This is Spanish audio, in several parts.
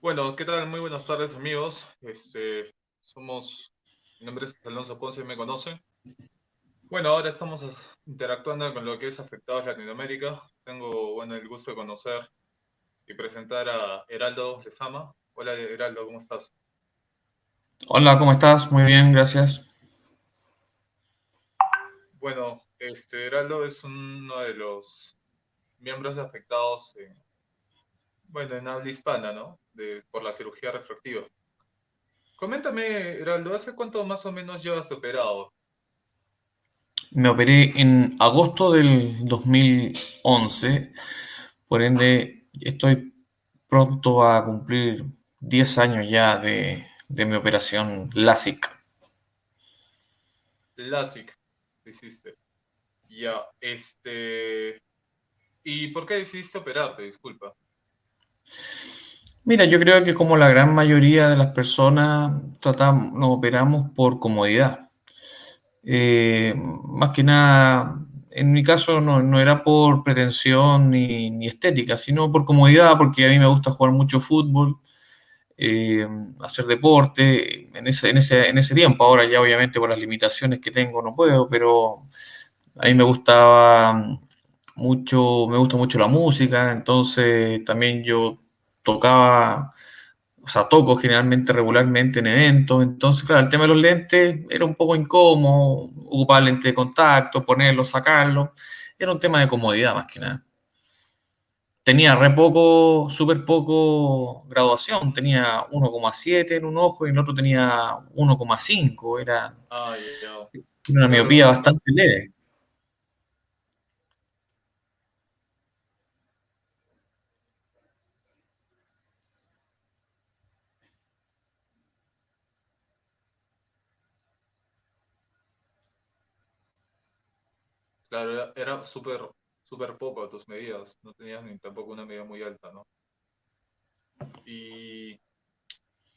Bueno, ¿qué tal? Muy buenas tardes, amigos. Mi nombre es Alonso Ponce, me conocen. Bueno, ahora estamos interactuando con lo que es afectados Latinoamérica. Tengo, bueno, el gusto de conocer y presentar a Heraldo Lezama. Hola, Heraldo, ¿cómo estás? Hola, ¿cómo estás? Muy bien, gracias. Bueno, Heraldo es uno de los miembros afectados bueno, en habla hispana, ¿no? Por la cirugía refractiva. Coméntame, Heraldo, ¿hace cuánto más o menos llevas operado? Me operé en agosto del 2011, por ende estoy pronto a cumplir 10 años ya de mi operación LASIK. LASIK, hiciste. Ya, ¿y por qué decidiste operarte? Disculpa. Mira, yo creo que como la gran mayoría de las personas nos operamos por comodidad. Más que nada, en mi caso no era por pretensión ni estética, sino por comodidad, porque a mí me gusta jugar mucho fútbol, eh, hacer deporte en ese tiempo. Ahora ya obviamente por las limitaciones que tengo no puedo, pero a mí me gustaba mucho, me gusta mucho la música, entonces también yo tocaba, o sea, toco generalmente regularmente en eventos, entonces claro, el tema de los lentes era un poco incómodo, ocupar lente de contacto, ponerlo, sacarlo, era un tema de comodidad más que nada. Tenía re poco, súper poco graduación, tenía 1,7 en un ojo y en el otro tenía 1,5, era Ah, ya. una miopía Claro, bastante leve. claro, era súper, súper poco a tus medidas. No tenías ni tampoco una medida muy alta, ¿no? Y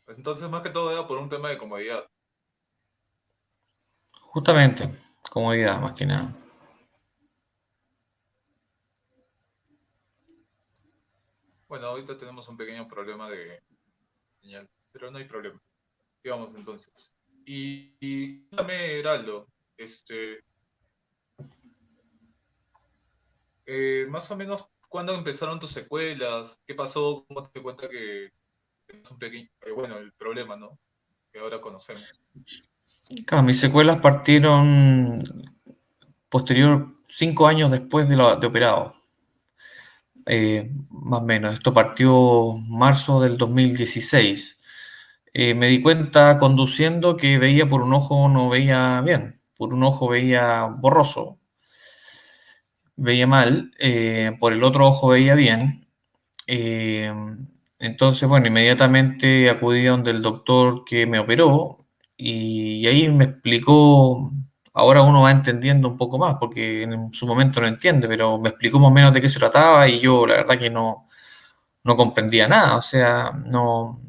entonces, más que todo, era por un tema de comodidad. Justamente, comodidad más que nada. Bueno, ahorita tenemos un pequeño problema de señal, pero no hay problema. Digamos entonces. Y dame, Heraldo, este, más o menos, ¿cuándo empezaron tus secuelas? ¿Qué pasó? ¿Cómo te di cuenta que es un pequeño, bueno, el problema, ¿no? Que ahora conocemos. Claro, mis secuelas partieron posterior, 5 años después de operado, más o menos. Esto partió marzo del 2016. Me di cuenta conduciendo que veía por un ojo no veía bien, por un ojo veía borroso, veía mal, por el otro ojo veía bien. Eh, entonces, bueno, inmediatamente acudí a donde el doctor que me operó y ahí me explicó, ahora uno va entendiendo un poco más, porque en su momento no entiende, pero me explicó más o menos de qué se trataba y yo la verdad que no comprendía nada, o sea, no,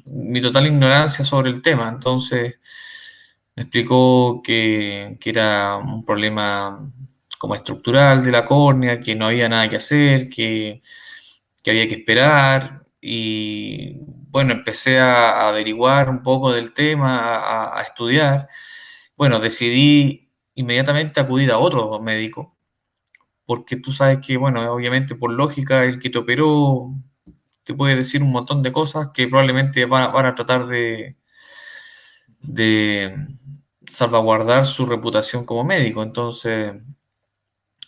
mi total ignorancia sobre el tema. Entonces me explicó que era un problema como estructural de la córnea, que no había nada que hacer, que había que esperar. Y bueno, empecé a averiguar un poco del tema, a estudiar. Bueno, decidí inmediatamente acudir a otro médico, porque tú sabes que, bueno, obviamente por lógica, el que te operó te puede decir un montón de cosas que probablemente van a tratar Ujú. de salvaguardar su reputación como médico. Entonces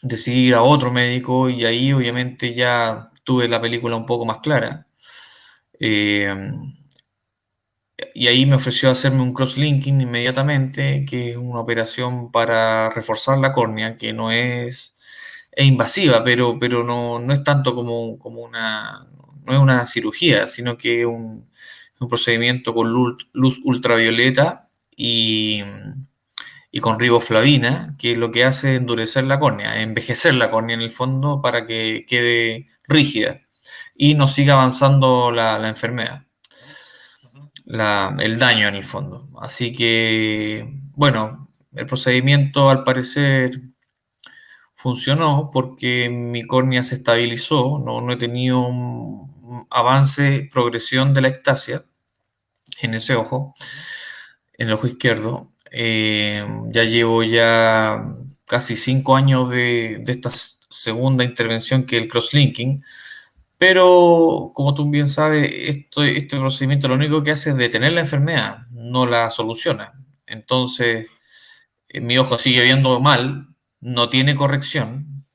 decidí ir a otro médico y ahí obviamente ya tuve la película un poco más clara. Eh, y ahí me ofreció hacerme un cross-linking inmediatamente, que es una operación para reforzar la córnea, que es invasiva, pero no es tanto como no es una cirugía, sino que es un procedimiento con luz ultravioleta y con riboflavina, que lo que hace es endurecer la córnea, envejecer la córnea en el fondo para que quede rígida y no siga avanzando la enfermedad, Ujú. el daño en el fondo. Así que, bueno, el procedimiento al parecer funcionó porque mi córnea se estabilizó, no he tenido avance, progresión de la ectasia en ese ojo, Ujú. en el ojo izquierdo. Ya llevo ya casi 5 años de esta segunda intervención que es el crosslinking, pero como tú bien sabes, este procedimiento lo único que hace es detener la enfermedad, no la soluciona. Entonces, mi ojo sigue viendo mal, no tiene corrección,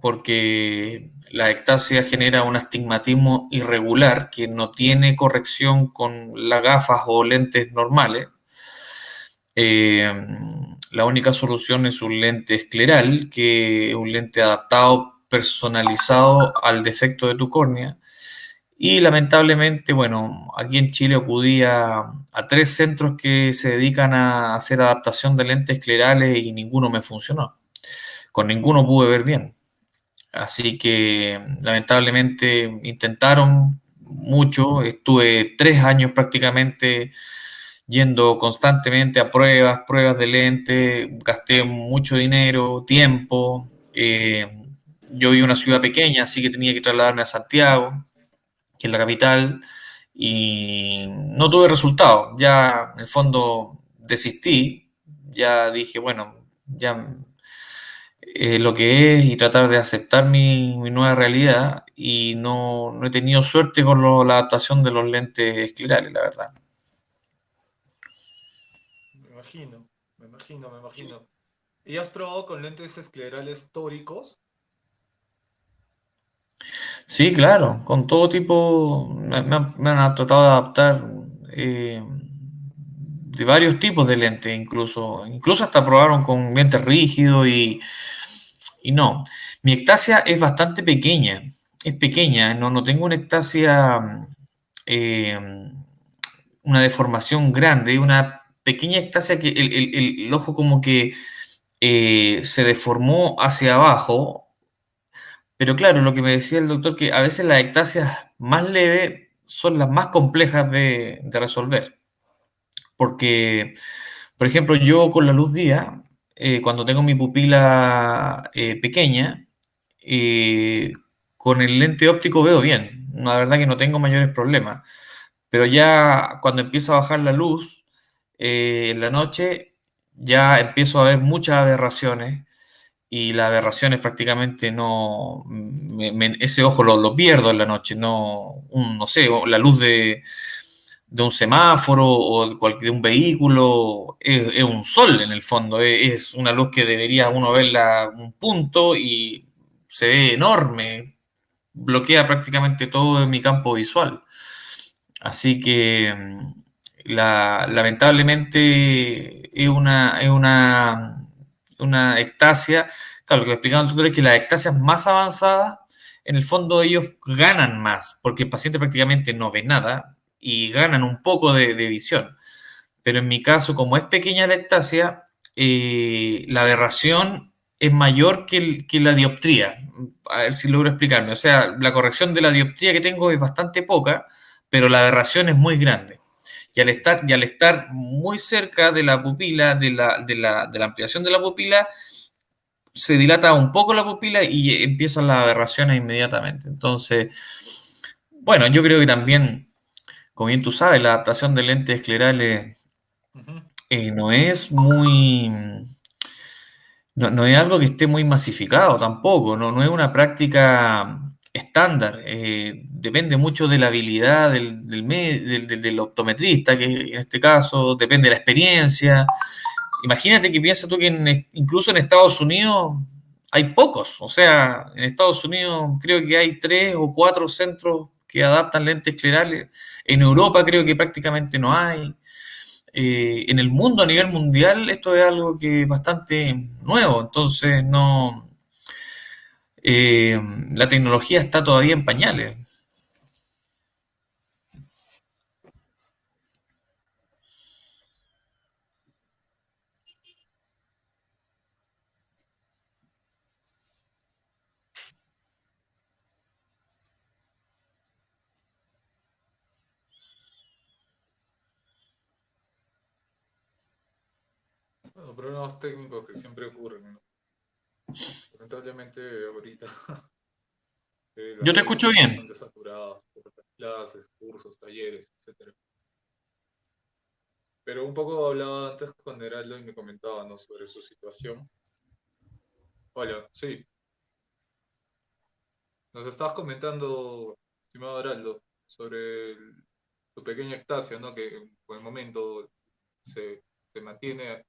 porque la ectasia genera un astigmatismo irregular que no tiene corrección con las gafas o lentes normales. Eh, la única solución es un lente escleral, que es un lente adaptado, personalizado al defecto de tu córnea. Y lamentablemente, bueno, aquí en Chile acudí a 3 centros que se dedican a hacer adaptación de lentes esclerales y ninguno me funcionó. Con ninguno pude ver bien. Así que lamentablemente intentaron mucho. Estuve 3 años prácticamente yendo constantemente a pruebas, pruebas de lente. Gasté mucho dinero, tiempo. Yo vivo en una ciudad pequeña, así que tenía que trasladarme a Santiago, que es la capital, y no tuve resultado. Ya en el fondo desistí, ya dije, bueno, ya lo que es y tratar de aceptar mi nueva realidad y no he tenido suerte con la adaptación de los lentes esclerales, la verdad. Me imagino, me imagino. ¿Y has probado con lentes esclerales tóricos? Sí, claro, con todo tipo, me han tratado de adaptar eh, de varios tipos de lentes, incluso hasta probaron con lentes rígidos y no. Mi ectasia es bastante pequeña, es pequeña, no tengo una ectasia, eh, una deformación grande, una pequeña ectasia que el ojo como que se deformó hacia abajo. Pero claro, lo que me decía el doctor, que a veces las ectasias más leves son las más complejas de resolver. Porque, por ejemplo, yo con la luz día, cuando tengo mi pupila pequeña, eh, con el lente óptico veo bien. La verdad que no tengo mayores problemas. Pero ya cuando empieza a bajar la luz en la noche, ya empiezo a ver muchas aberraciones y las aberraciones prácticamente no, ese ojo lo pierdo en la noche, no sé, la luz de un semáforo o de un vehículo es un sol en el fondo, es una luz que debería uno verla un punto y se ve enorme, bloquea prácticamente todo en mi campo visual. Así que lamentablemente una ectasia. Claro, lo que me explicaban los doctores es que las ectasias más avanzadas, en el fondo ellos ganan más, porque el paciente prácticamente no ve nada y ganan un poco de visión. Pero en mi caso, como es pequeña la ectasia, la aberración es mayor que la dioptría. A ver si logro explicarme. O sea, la corrección de la dioptría que tengo es bastante poca, pero la aberración es muy grande. Y al estar muy cerca de la pupila, de la ampliación de la pupila, se dilata un poco la pupila y empiezan las aberraciones inmediatamente. Entonces, bueno, yo creo que también, como bien tú sabes, la adaptación de lentes esclerales Ujú. no es muy, no es algo que esté muy masificado tampoco, no es una práctica estándar. Depende mucho de la habilidad del optometrista, que en este caso depende de la experiencia. Imagínate que piensa tú que incluso en Estados Unidos hay pocos. O sea, en Estados Unidos creo que hay 3 o 4 centros que adaptan lentes esclerales. En Europa creo que prácticamente no hay. En el mundo, a nivel mundial, esto es algo que es bastante nuevo. Entonces, no, la tecnología está todavía en pañales. Bueno, problemas técnicos que siempre ocurren, ¿no? Lamentablemente ahorita Las Yo te clases escucho están bien. bastante saturadas por las clases, cursos, talleres, etcétera. Pero un poco hablaba antes con Heraldo y me comentaba, ¿no?, sobre su situación. Hola, sí, nos estabas comentando, estimado Heraldo, sobre tu pequeña ectasia, ¿no?, que por el momento se mantiene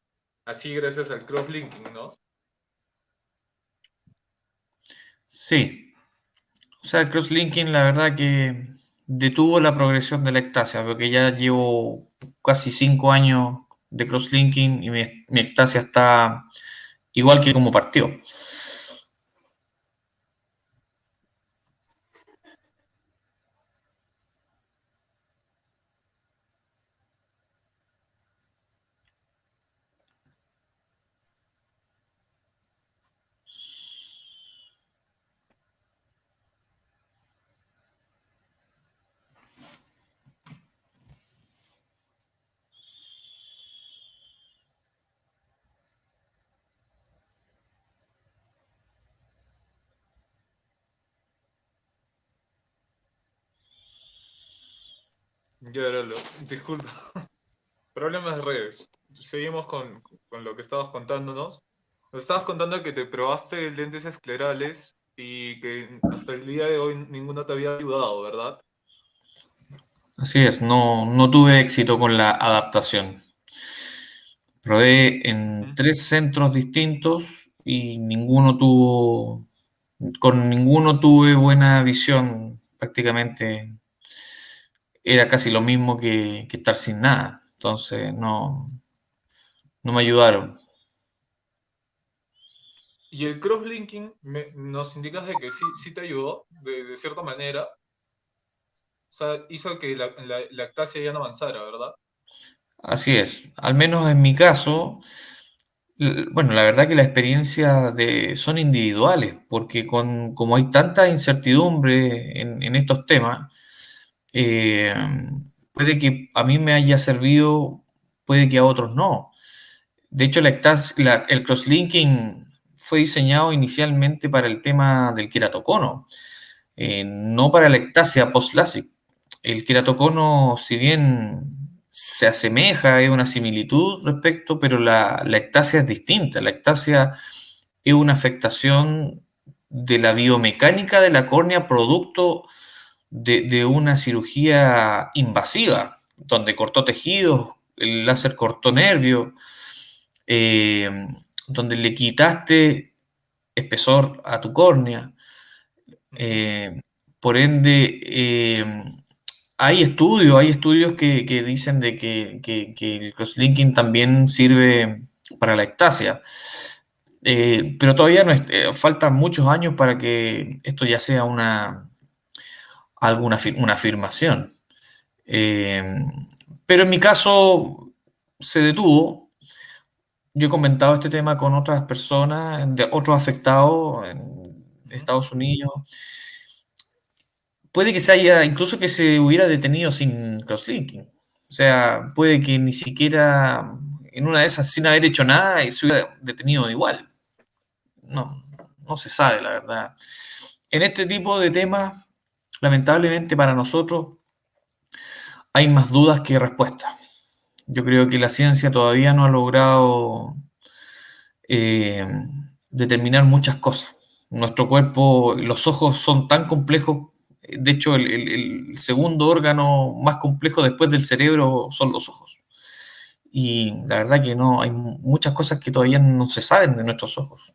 así gracias al crosslinking, ¿no? Sí. O sea, el crosslinking, la verdad que detuvo la progresión de la ectasia, porque ya llevo casi 5 años de crosslinking y mi ectasia está igual que como partió. Ya, Heraldo, disculpa, problemas de redes. Seguimos con lo que estabas contándonos. Nos estabas contando que te probaste lentes esclerales y que hasta el día de hoy ninguno te había ayudado, ¿verdad? Así es, no tuve éxito con la adaptación. Probé en Ujú. 3 centros distintos y con ninguno tuve buena visión. Prácticamente era casi lo mismo que estar sin nada. Entonces no me ayudaron. Y el crosslinking nos indicas de que sí, sí te ayudó de cierta manera. O sea, hizo que la lactasia ya no avanzara, ¿verdad? Así es, al menos en mi caso, bueno, la verdad que las experiencias son individuales, porque como hay tanta incertidumbre en estos temas, eh, puede que a mí me haya servido, puede que a otros no. De hecho, el crosslinking fue diseñado inicialmente para el tema del queratocono, no para la ectasia post-LASIK. El queratocono, si bien se asemeja, es una similitud respecto, pero la ectasia es distinta. La ectasia es una afectación de la biomecánica de la córnea producto de una cirugía invasiva, donde cortó tejidos, el láser cortó nervios, eh, donde le quitaste espesor a tu córnea. Ujú. Eh, por ende, hay estudios que dicen de que el crosslinking también sirve para la ectasia. Pero todavía no faltan muchos años para que esto ya sea una afirmación. Eh, pero en mi caso se detuvo. Yo he comentado este tema con otras personas, de otros afectados en Ujú. Estados Unidos. Puede que se haya, incluso que se hubiera detenido sin crosslinking. O sea, puede que ni siquiera en una de esas, sin haber hecho nada, y se hubiera detenido igual. No, no se sabe, la verdad. En este tipo de temas, lamentablemente para nosotros, hay más dudas que respuestas. Yo creo que la ciencia todavía no ha logrado eh, determinar muchas cosas. Nuestro cuerpo, los ojos son tan complejos. De hecho, el segundo órgano más complejo después del cerebro son los ojos. Y la verdad que no, hay muchas cosas que todavía no se saben de nuestros ojos.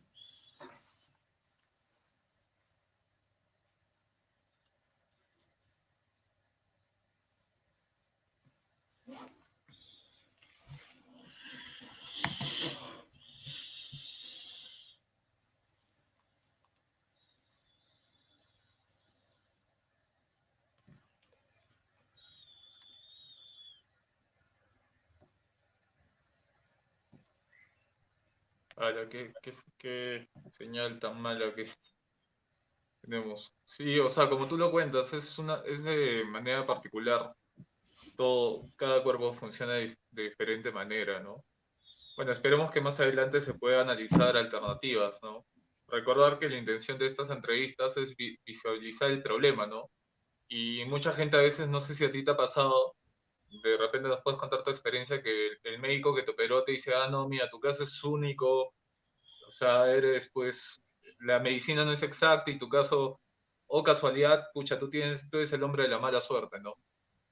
Ala, qué señal tan mala que tenemos. Sí, o sea, como tú lo cuentas, es de manera particular. Cada cuerpo funciona de diferente manera, ¿no? Bueno, esperemos que más adelante se pueda analizar alternativas, ¿no? recordar que la intención de estas entrevistas es visualizar el problema, ¿no? Y mucha gente a veces, no sé si a ti te ha pasado, de repente nos puedes contar tu experiencia que el médico que te operó te dice, ah, no, mira, tu caso es único, o sea, eres pues, la medicina no es exacta y tu caso, o casualidad, pucha, tú eres el hombre de la mala suerte, ¿no?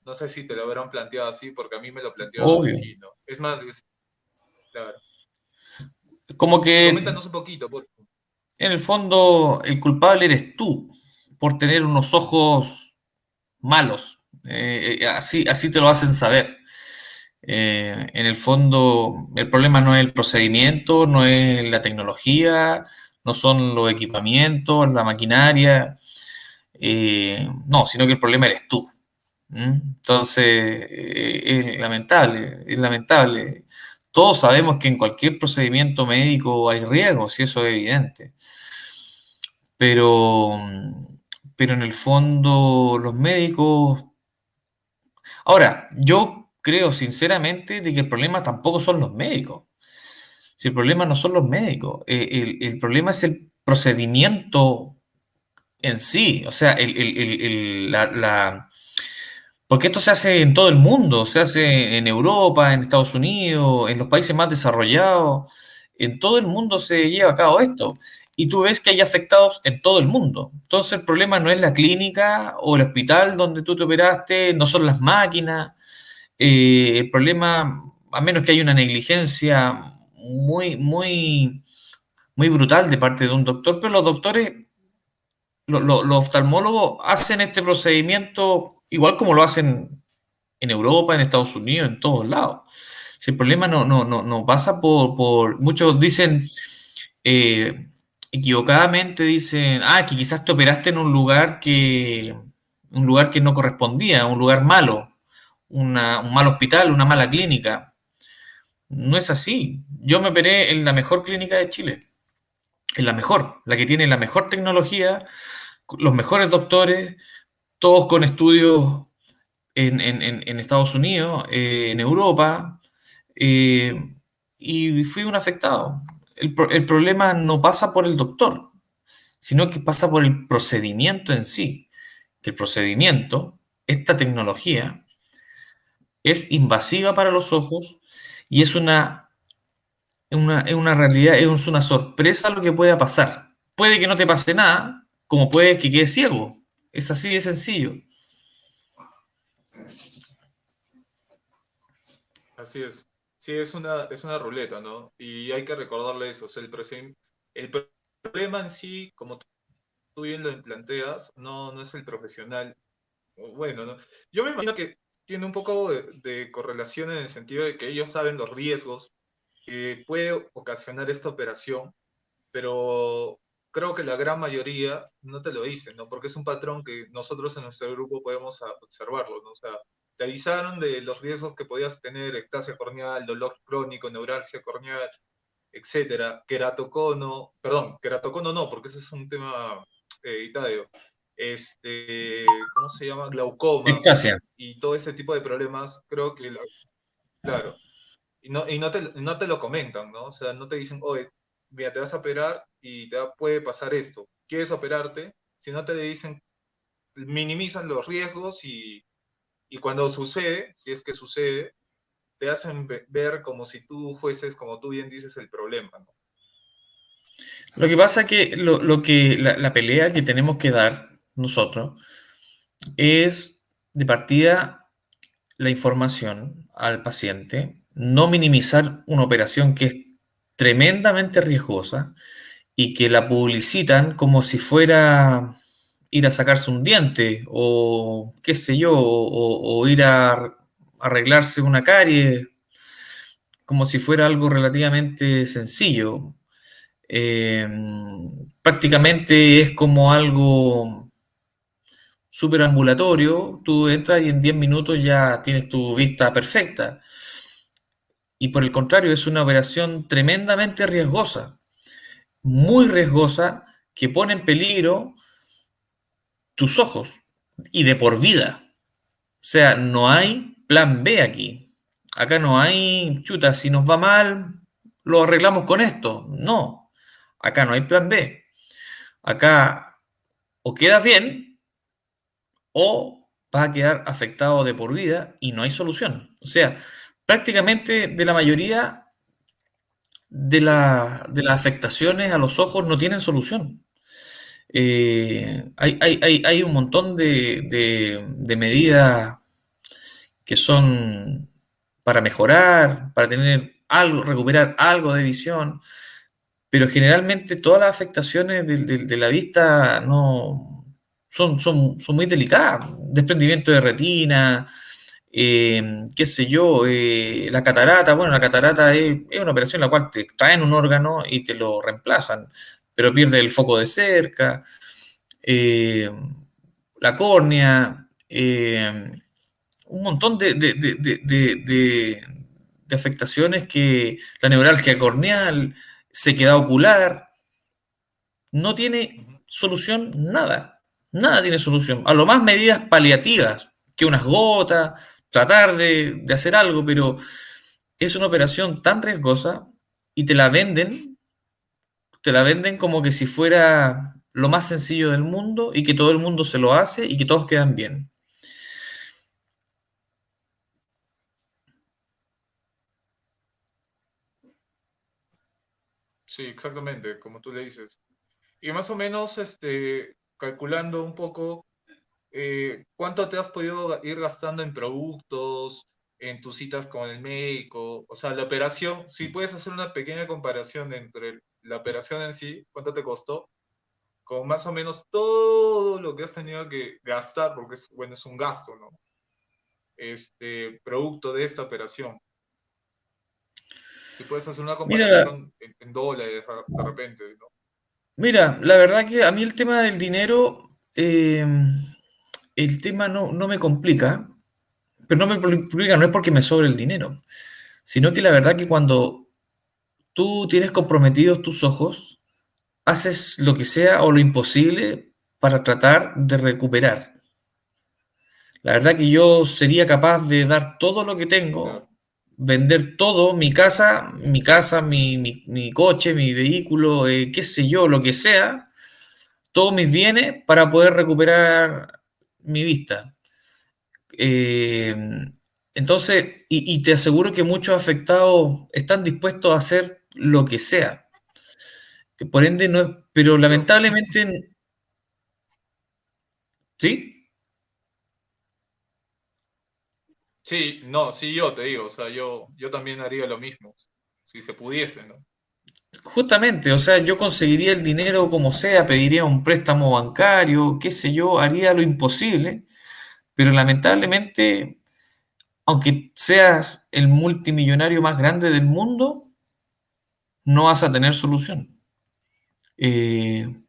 No sé si te lo habrán planteado así, porque a mí me lo plantearon Obvio. así, ¿no? Es más, claro. Como que Coméntanos un poquito, por favor. en el fondo el culpable eres tú por tener unos ojos malos. Así te lo hacen saber. En el fondo, el problema no es el procedimiento, no es la tecnología, no son los equipamientos, la maquinaria, no, sino que el problema eres tú. ¿Mm? Entonces, es lamentable, es lamentable. Todos sabemos que en cualquier procedimiento médico hay riesgos, y eso es evidente. Pero, pero en el fondo, los médicos. Ahora, yo creo sinceramente de que el problema tampoco son los médicos. Si el problema no son los médicos, el problema es el procedimiento en sí. O sea, porque esto se hace en todo el mundo, se hace en Europa, en Estados Unidos, en los países más desarrollados, en todo el mundo se lleva a cabo esto. Y tú ves que hay afectados en todo el mundo. Entonces el problema no es la clínica o el hospital donde tú te operaste, no son las máquinas. El problema, a menos que haya una negligencia muy, muy, muy brutal de parte de un doctor, pero los doctores, los oftalmólogos hacen este procedimiento igual como lo hacen en Europa, en Estados Unidos, en todos lados. Si el problema no pasa muchos dicen, eh, equivocadamente dicen, que quizás te operaste en un lugar que no correspondía, un lugar malo, un mal hospital, una mala clínica. No es así. Yo me operé en la mejor clínica de Chile, en la mejor, la que tiene la mejor tecnología, los mejores doctores, todos con estudios en Estados Unidos, en Europa, eh, y fui un afectado. El problema no pasa por el doctor, sino que pasa por el procedimiento en sí. Que el procedimiento, esta tecnología, es invasiva para los ojos y es una realidad, es una sorpresa lo que pueda pasar. Puede que no te pase nada, como puede que quedes ciego. Es así de sencillo. Así es. Sí, es una ruleta, ¿no? Y hay que recordarle eso. O sea, el problema en sí, como tú bien lo planteas, no es el profesional. Bueno, ¿no? Yo me imagino que tiene un poco de correlación en el sentido de que ellos saben los riesgos que puede ocasionar esta operación, pero creo que la gran mayoría no te lo dicen, ¿no? Porque es un patrón que nosotros en nuestro grupo podemos observarlo, ¿no? O sea, te avisaron de los riesgos que podías tener, ectasia corneal, dolor crónico, neuralgia corneal, etcétera, queratocono no, porque ese es un tema itadio, ¿cómo se llama? Glaucoma Ectasia. y todo ese tipo de problemas, creo que, claro, no te lo comentan, ¿no? O sea, no te dicen, oye, mira, te vas a operar y puede pasar esto. ¿Quieres operarte? Si no te dicen, minimizan los riesgos y cuando sucede, si es que sucede, te hacen ver como si tú fueses, como tú bien dices, el problema, ¿no? Lo que pasa es que la pelea que tenemos que dar nosotros es de partida la información al paciente, no minimizar una operación que es tremendamente riesgosa y que la publicitan como si fuera ir a sacarse un diente o qué sé yo, o ir a arreglarse una carie como si fuera algo relativamente sencillo. Eh, Prácticamente es como algo súper ambulatorio, tú entras y en 10 minutos ya tienes tu vista perfecta. Y por el contrario, es una operación tremendamente riesgosa, muy riesgosa, que pone en peligro tus ojos y de por vida. O sea, no hay plan B aquí. Acá no hay, chuta, si nos va mal, lo arreglamos con esto. No, acá no hay plan B. Acá o quedas bien o vas a quedar afectado de por vida y no hay solución. O sea, prácticamente de la mayoría de las afectaciones a los ojos no tienen solución. Hay un montón de medidas que son para mejorar, para tener algo, recuperar algo de visión, pero generalmente todas las afectaciones de la vista no son muy delicadas. Desprendimiento de retina, qué sé yo, la catarata. Bueno, la catarata es una operación en la cual te extraen un órgano y te lo reemplazan, pero pierde el foco de cerca, eh, la córnea, un montón de afectaciones que la neuralgia corneal, sequedad ocular, no tiene Ujú. solución nada. Nada tiene solución. A lo más medidas paliativas, que unas gotas, tratar de hacer algo, pero es una operación tan riesgosa y te la venden como que si fuera lo más sencillo del mundo y que todo el mundo se lo hace y que todos quedan bien. Sí, exactamente, como tú le dices. Y más o menos, calculando un poco, ¿cuánto te has podido ir gastando en productos, en tus citas con el médico? O sea, la operación, si puedes hacer una pequeña comparación entre la operación en sí, cuánto te costó, con más o menos todo lo que has tenido que gastar, porque es, bueno, es un gasto, ¿no? Producto de esta operación. Si puedes hacer una Mira, comparación en dólares de repente, ¿no? mira, la verdad que a mí el tema del dinero, el tema no me complica, pero no me complica no es porque me sobre el dinero, sino que la verdad que cuando tú tienes comprometidos tus ojos, haces lo que sea o lo imposible para tratar de recuperar. La verdad que yo sería capaz de dar todo lo que Claro. tengo, vender todo, mi coche, mi vehículo, qué sé yo, lo que sea, todos mis bienes para poder recuperar mi vista. Eh, entonces, y te aseguro que muchos afectados están dispuestos a hacer lo que sea. Por ende, no es, pero Yo, lamentablemente, ¿sí? sí, no, sí, yo te digo, o sea, yo también haría lo mismo, si se pudiese, ¿no? Justamente, o sea, yo conseguiría el dinero como sea, pediría un préstamo bancario, qué sé yo, haría lo imposible, pero lamentablemente, aunque seas el multimillonario más grande del mundo, no vas a tener solución.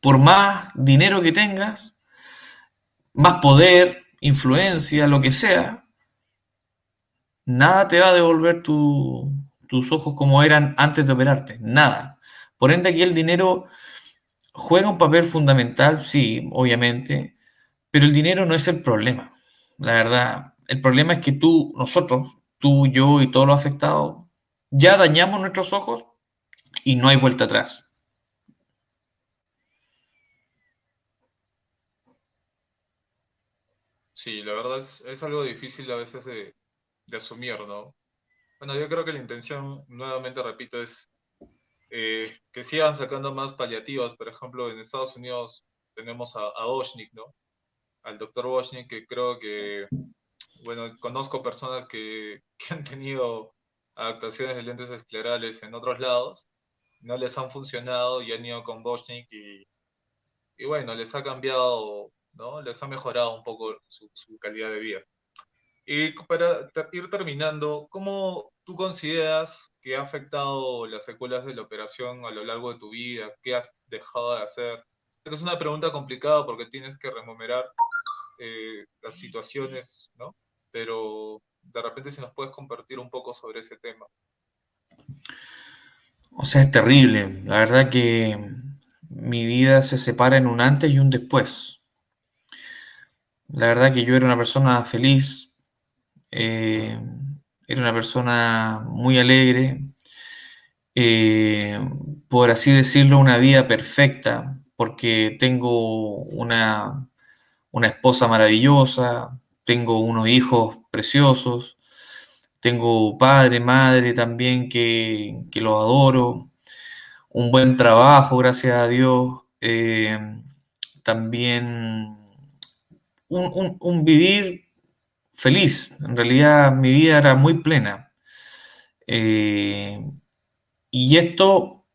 Por más dinero que tengas, más poder, influencia, lo que sea, nada te va a devolver tus ojos como eran antes de operarte, nada. Por ende, aquí el dinero juega un papel fundamental, sí, obviamente, pero el dinero no es el problema. La verdad, el problema es que nosotros, tú, yo y todos los afectados, ya dañamos nuestros ojos y no hay vuelta atrás. Sí, la verdad es algo difícil a veces de asumir, ¿no? Bueno, yo creo que la intención, nuevamente repito, es que sigan sacando más paliativas. Por ejemplo, en Estados Unidos tenemos a Oshnik, ¿no? Al doctor Oshnik, que creo que, bueno, conozco personas que han tenido adaptaciones de lentes esclerales en otros lados, no les han funcionado y han ido con Boschnik y bueno, les ha cambiado, ¿no? Les ha mejorado un poco su calidad de vida. Y para ir terminando, ¿cómo tú consideras que ha afectado las secuelas de la operación a lo largo de tu vida? ¿Qué has dejado de hacer? Sé que es una pregunta complicada porque tienes que rememorar las situaciones, ¿no? Pero de repente si nos puedes compartir un poco sobre ese tema. O sea, es terrible. La verdad que mi vida se separa en un antes y un después. La verdad que yo era una persona feliz, eh, era una persona muy alegre, eh, por así decirlo, una vida perfecta. porque tengo una esposa maravillosa, tengo unos hijos preciosos, tengo padre, madre también que los adoro, un buen trabajo, gracias a Dios, también un vivir feliz. En realidad mi vida era muy plena. Eh, y esto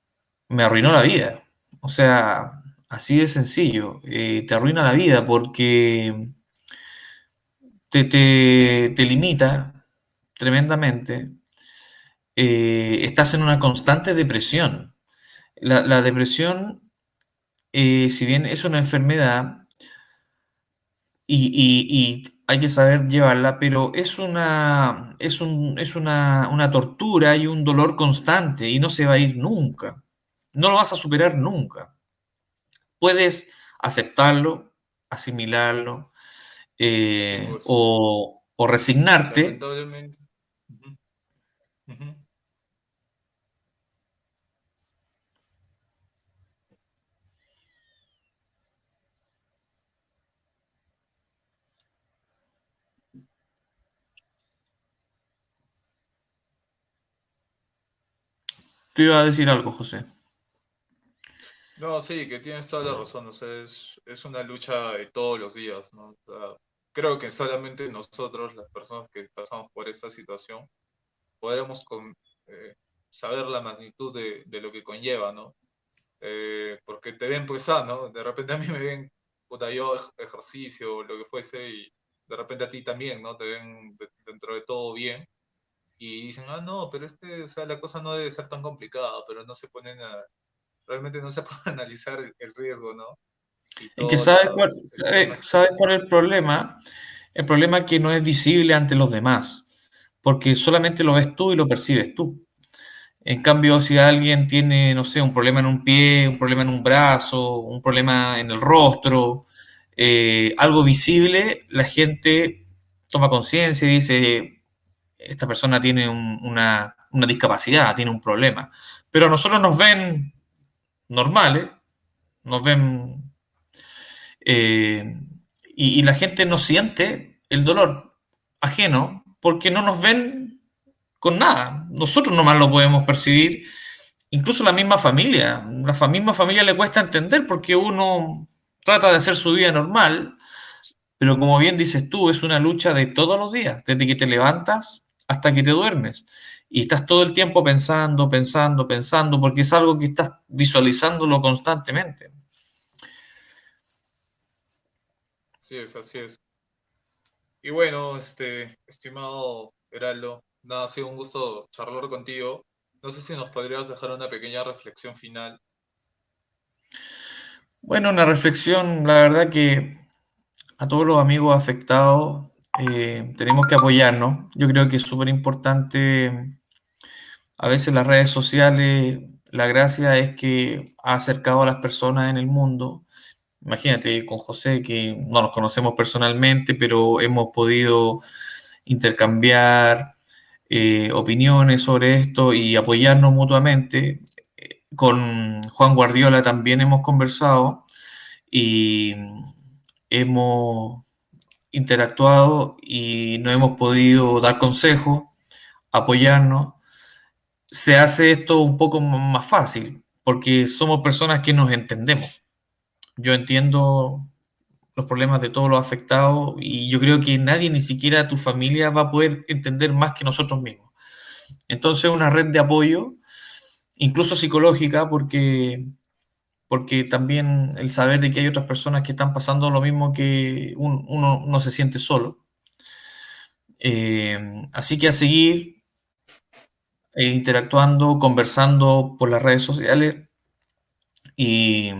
me arruinó la vida. O sea, así de sencillo. Te arruina la vida porque te limita tremendamente. Estás en una constante depresión. La depresión, si bien es una enfermedad y hay que saber llevarla, pero es una tortura y un dolor constante y no se va a ir nunca. No lo vas a superar nunca. Puedes aceptarlo, asimilarlo, Sí, pues, o resignarte. lamentablemente. Ujú, ujú. Te iba a decir algo, José. No, sí, que tienes toda la razón, o sea, es una lucha de todos los días, ¿no? O sea, creo que solamente nosotros, las personas que pasamos por esta situación, podremos saber la magnitud de lo que conlleva, ¿no? Porque te ven pues sano, de repente a mí me ven, puta, yo ejercicio o lo que fuese, y de repente a ti también, ¿no? Te ven dentro de todo bien, y dicen, ah, no, pero o sea, la cosa no debe ser tan complicada, pero no se ponen realmente no se puede analizar el riesgo, ¿no? Y Es que todos sabes cuál, los problemas que sabes cuál es el problema. El problema es que no es visible ante los demás, porque solamente lo ves tú y lo percibes tú. En cambio, si alguien tiene, no sé, un problema en un pie, un problema en un brazo, un problema en el rostro, algo visible, la gente toma conciencia y dice, esta persona tiene una discapacidad, tiene un problema. Pero a nosotros nos ven normales, nos ven, eh, y la gente no siente el dolor ajeno porque no nos ven con nada. Nosotros nomás lo podemos percibir. Incluso la misma familia le cuesta entender porque uno trata de hacer su vida normal, pero como bien dices tú, es una lucha de todos los días, desde que te levantas hasta que te duermes. Y estás todo el tiempo pensando, pensando, pensando, porque es algo que estás visualizándolo constantemente. así es, así es. Y bueno, estimado Heraldo, nada, ha sido un gusto charlar contigo. No sé si nos podrías dejar una pequeña reflexión final. Bueno, una reflexión, la verdad que a todos los amigos afectados tenemos que apoyarnos. Yo creo que es súper importante. A veces las redes sociales, la gracia es que ha acercado a las personas en el mundo. Imagínate con José, que no nos conocemos personalmente, pero hemos podido intercambiar opiniones sobre esto y apoyarnos mutuamente. Con Juan Guardiola también hemos conversado y hemos interactuado y nos hemos podido dar consejos, apoyarnos. Se hace esto un poco más fácil, porque somos personas que nos entendemos. Yo entiendo los problemas de todos los afectados y yo creo que nadie, ni siquiera tu familia, va a poder entender más que nosotros mismos. Entonces, una red de apoyo, incluso psicológica, porque también el saber de que hay otras personas que están pasando lo mismo que uno no se siente solo. Así que a seguir interactuando, conversando por las redes sociales. Y,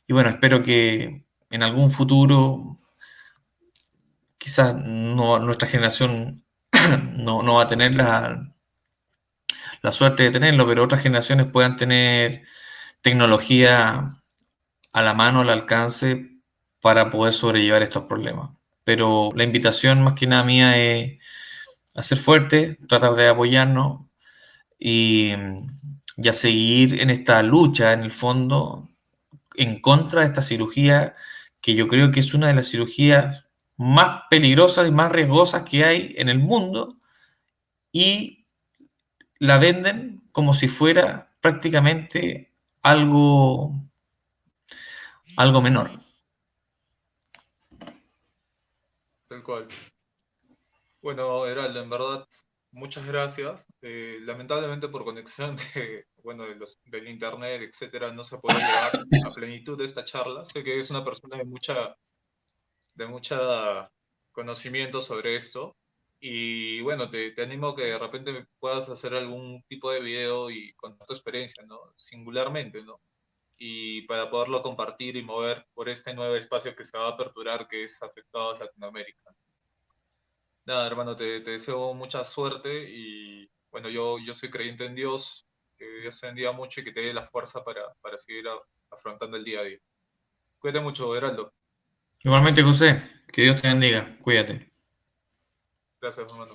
y bueno, espero que en algún futuro, quizás no, nuestra generación no va a tener la suerte de tenerlo, pero otras generaciones puedan tener tecnología a la mano, al alcance, para poder sobrellevar estos problemas. Pero la invitación más que nada mía es a ser fuerte, tratar de apoyarnos y a seguir en esta lucha, en el fondo, en contra de esta cirugía, que yo creo que es una de las cirugías más peligrosas y más riesgosas que hay en el mundo, y la venden como si fuera prácticamente algo, algo menor. Tal cual. Bueno, Heraldo, en verdad, muchas gracias. Lamentablemente por conexión de, bueno, del internet, etcétera, no se puede llevar a plenitud de esta charla. Sé que es una persona de mucha conocimiento sobre esto. Y bueno, te animo que de repente puedas hacer algún tipo de video y contar tu experiencia, ¿no? Singularmente, ¿no? Y para poderlo compartir y mover por este nuevo espacio que se va a aperturar, que es Afectados Latinoamérica. Nada, hermano, te deseo mucha suerte y bueno, yo soy creyente en Dios, que Dios te bendiga mucho y que te dé la fuerza para seguir afrontando el día a día. Cuídate mucho, Heraldo. Igualmente, José, que Dios te bendiga. Cuídate. Gracias, hermano.